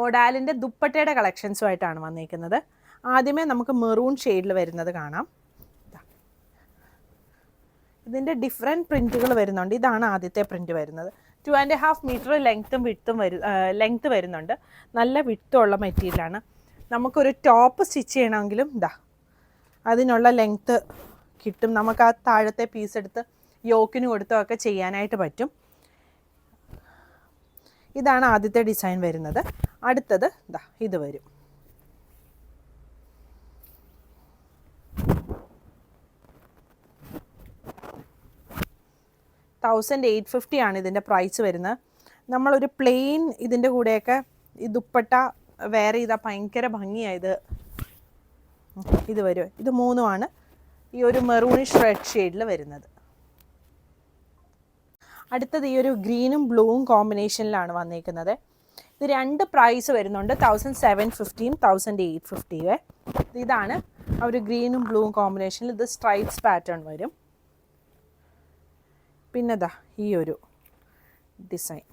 മൊഡാലിൻ്റെ ദുപ്പട്ടയുടെ കളക്ഷൻസുമായിട്ടാണ് വന്നിരിക്കുന്നത്. ആദ്യമേ നമുക്ക് മെറൂൺ ഷെയ്ഡിൽ വരുന്നത് കാണാം. ഇതിൻ്റെ ഡിഫറെൻറ്റ് പ്രിൻറ്റുകൾ വരുന്നുണ്ട്. ഇതാണ് ആദ്യത്തെ പ്രിൻറ്റ് വരുന്നത്. 2.5 മീറ്റർ ലെങ്ത്ത് വരുന്നുണ്ട്. നല്ല വിട്ടുള്ള മെറ്റീരിയലാണ്. നമുക്കൊരു ടോപ്പ് സ്റ്റിച്ച് ചെയ്യണമെങ്കിലും അതിനുള്ള ലെങ്ത്ത് കിട്ടും. നമുക്ക് ആ താഴത്തെ പീസ് എടുത്ത് യോക്കിന് കൊടുത്തൊക്കെ ചെയ്യാനായിട്ട് പറ്റും. ഇതാണ് ആദ്യത്തെ ഡിസൈൻ വരുന്നത്. അടുത്തത് ഇത് വരും. $1,850 ആണ് ഇതിൻ്റെ പ്രൈസ് വരുന്നത്. നമ്മളൊരു പ്ലെയിൻ ഇതിൻ്റെ കൂടെയൊക്കെ ഈ ദുപ്പട്ട വെയർ ചെയ്താൽ ഭയങ്കര ഭംഗിയായത്. ഇത് വരും. ഇത് 3 ഈ ഒരു മെറൂണിഷ് റെഡ് ഷെയ്ഡിൽ വരുന്നത്. അടുത്തത് ഈ ഒരു ഗ്രീനും ബ്ലൂവും കോമ്പിനേഷനിലാണ് വന്നിരിക്കുന്നത്. ഇത് 2 പ്രൈസ് വരുന്നുണ്ട്. 1,750 1,850. ഇതാണ് ആ ഒരു ഗ്രീനും ബ്ലൂവും കോമ്പിനേഷനിൽ. ഇത് സ്ട്രൈപ്സ് പാറ്റേൺ വരും. പിന്നെ ഈ ഒരു ഡിസൈൻ.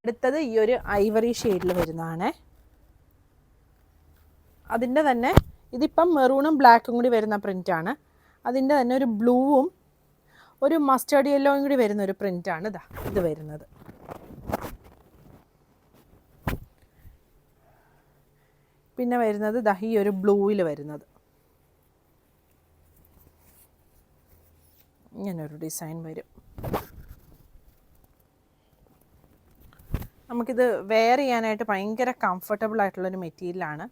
അടുത്തത് ഈ ഒരു ഐവറി ഷെയ്ഡിൽ വരുന്നതാണ്. അതിൻ്റെ തന്നെ ഇതിപ്പം മെറൂണും ബ്ലാക്കും കൂടി വരുന്ന പ്രിൻ്റാണ്. അതിൻ്റെ തന്നെ ഒരു ബ്ലൂവും ഒരു മസ്റ്റേർഡ് യെല്ലോയും കൂടി വരുന്ന ഒരു പ്രിൻ്റാണ് ഇത് വരുന്നത്. പിന്നെ വരുന്നത് ഈ ഒരു ബ്ലൂവിൽ വരുന്നത്. ഇങ്ങനൊരു ഡിസൈൻ വരും. നമുക്കിത് വെയർ ചെയ്യാനായിട്ട് ഭയങ്കര കംഫർട്ടബിൾ ആയിട്ടുള്ളൊരു മെറ്റീരിയലാണ്.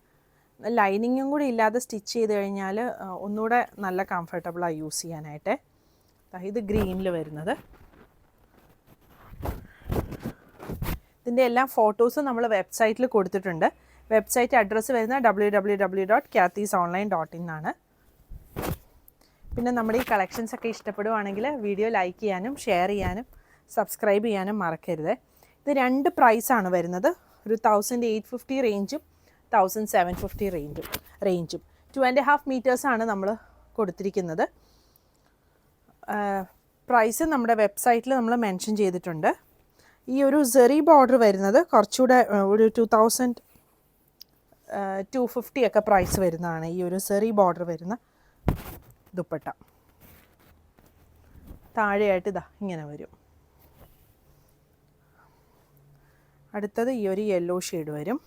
ലൈനിങ്ങും കൂടി ഇല്ലാതെ സ്റ്റിച്ച് ചെയ്ത് കഴിഞ്ഞാൽ ഒന്നുകൂടെ നല്ല കംഫർട്ടബിളാണ് യൂസ് ചെയ്യാനായിട്ട്. ഇത് ഗ്രീനിൽ വരുന്നത്. ഇതിൻ്റെ എല്ലാ ഫോട്ടോസും നമ്മൾ വെബ്സൈറ്റിൽ കൊടുത്തിട്ടുണ്ട്. വെബ്സൈറ്റ് അഡ്രസ്സ് വരുന്നത് www.kathysonline.in ആണ്. പിന്നെ നമ്മുടെ ഈ കളക്ഷൻസൊക്കെ ഇഷ്ടപ്പെടുവാണെങ്കിൽ വീഡിയോ ലൈക്ക് ചെയ്യാനും ഷെയർ ചെയ്യാനും സബ്സ്ക്രൈബ് ചെയ്യാനും മറക്കരുത്. ഇത് 2 പ്രൈസാണ് വരുന്നത്. ഒരു 1,850 റേഞ്ചും 1,750 റേഞ്ചും 2.5 മീറ്റേഴ്സാണ് നമ്മൾ കൊടുത്തിരിക്കുന്നത്. പ്രൈസ് നമ്മുടെ വെബ്സൈറ്റിൽ നമ്മൾ മെൻഷൻ ചെയ്തിട്ടുണ്ട്. ഈ ഒരു സെറി ബോർഡർ വരുന്നത് കുറച്ചുകൂടെ ഒരു 2,250 ഒക്കെ പ്രൈസ് വരുന്നതാണ്. ഈ ഒരു സെറി ബോർഡർ വരുന്ന ദുപ്പട്ട താഴെയായിട്ട് ഇങ്ങനെ വരും. അടുത്തത് ഈ ഒരു യെല്ലോ ഷെയ്ഡ് വരും.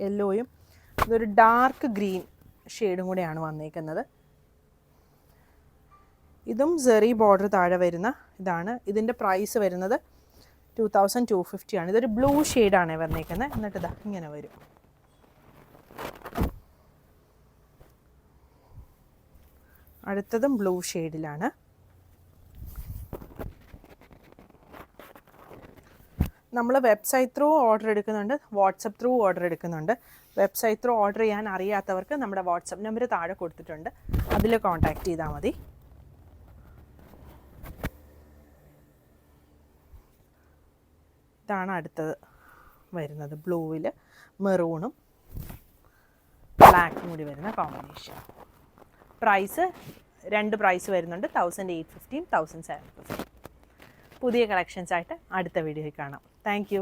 യെല്ലോയും ഇതൊരു ഡാർക്ക് ഗ്രീൻ ഷെയ്ഡും കൂടെയാണ് വന്നിരിക്കുന്നത്. ഇതും സെറി ബോർഡർ താഴെ വരുന്ന ഇതാണ്. ഇതിൻ്റെ പ്രൈസ് വരുന്നത് 2,250 ആണ്. ഇതൊരു ബ്ലൂ ഷെയ്ഡാണ് വന്നിരിക്കുന്നത്. എന്നിട്ട് ഇങ്ങനെ വരും. അടുത്തതും ബ്ലൂ ഷെയ്ഡിലാണ്. നമ്മൾ വെബ്സൈറ്റ് ത്രൂ ഓർഡർ എടുക്കുന്നുണ്ട്, വാട്സപ്പ് ത്രൂ ഓർഡർ എടുക്കുന്നുണ്ട്. വെബ്സൈറ്റ് ത്രൂ ഓർഡർ ചെയ്യാൻ അറിയാത്തവർക്ക് നമ്മുടെ വാട്സപ്പ് നമ്പർ താഴെ കൊടുത്തിട്ടുണ്ട്. അതിൽ കോൺടാക്റ്റ് ചെയ്താൽ മതി. ഇതാണ് അടുത്തത് വരുന്നത്. ബ്ലൂവിൽ മെറൂണും ബ്ലാക്കും കൂടി വരുന്ന കോമ്പിനേഷൻ. പ്രൈസ് 2 പ്രൈസ് വരുന്നുണ്ട്. 1,850 1,750. പുതിയ കളക്ഷൻസായിട്ട് അടുത്ത വീഡിയോയിൽ കാണാം. Thank you.